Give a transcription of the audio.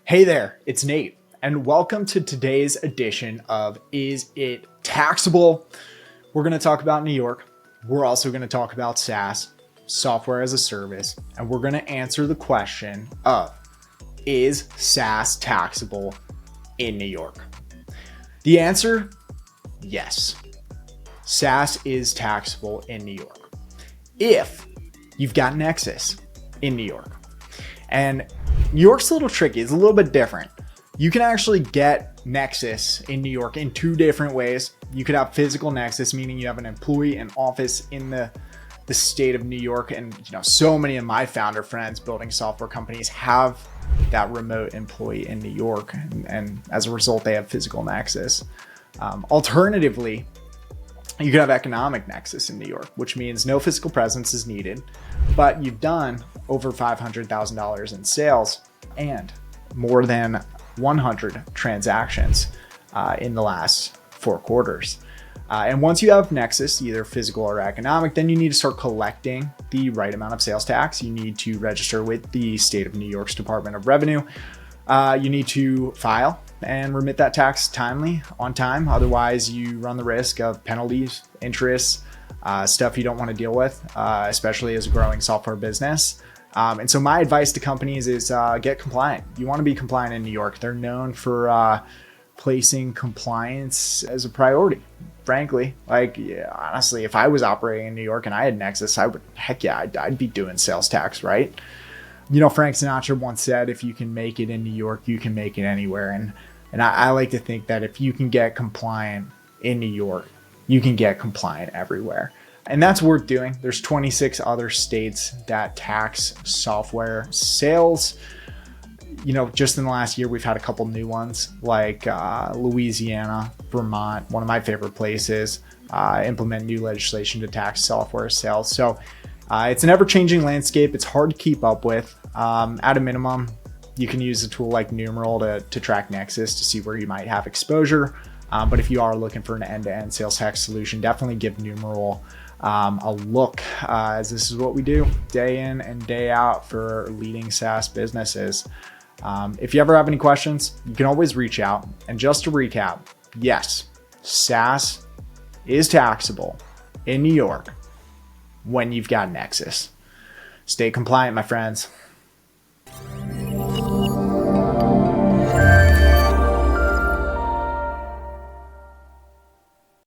Hey there, it's Nate, and welcome to today's edition of Is It Taxable? We're going to talk about New York. We're also going to talk about SaaS, software as a service, and we're going to answer the question of, is SaaS taxable in New York? The answer, yes. SaaS is taxable in New York if you've got Nexus in New York. And New York's a little tricky. It's a little bit different. You can actually get Nexus in New York in two different ways. You could have physical Nexus, meaning you have an employee and office in the state of New York. And so many of my founder friends building software companies have that remote employee in New York. And as a result, they have physical Nexus. Alternatively, you could have economic Nexus in New York, which means no physical presence is needed, but you've done over $500,000 in sales and more than 100 transactions in the last 4 quarters. And once you have Nexus, either physical or economic, then you need to start collecting the right amount of sales tax. You need to register with the state of New York's Department of Revenue. You need to file and remit that tax on time. Otherwise, you run the risk of penalties, interest, stuff you don't want to deal with, especially as a growing software business. And so my advice to companies is get compliant. You want to be compliant in New York. They're known for placing compliance as a priority. Frankly, honestly, if I was operating in New York and I had Nexus, I'd be doing sales tax, right? Frank Sinatra once said, if you can make it in New York, you can make it anywhere. And I like to think that if you can get compliant in New York, you can get compliant everywhere. And that's worth doing. There's 26 other states that tax software sales. Just in the last year, we've had a couple new ones like Louisiana, Vermont, one of my favorite places, implement new legislation to tax software sales. So it's an ever-changing landscape. It's hard to keep up with. At a minimum, you can use a tool like Numeral to track Nexus to see where you might have exposure. But if you are looking for an end-to-end sales tax solution, definitely give Numeral a look, as this is what we do day in and day out for leading SaaS businesses. If you ever have any questions, you can always reach out. And just to recap, yes, SaaS is taxable in New York when you've got Nexus. Stay compliant, my friends.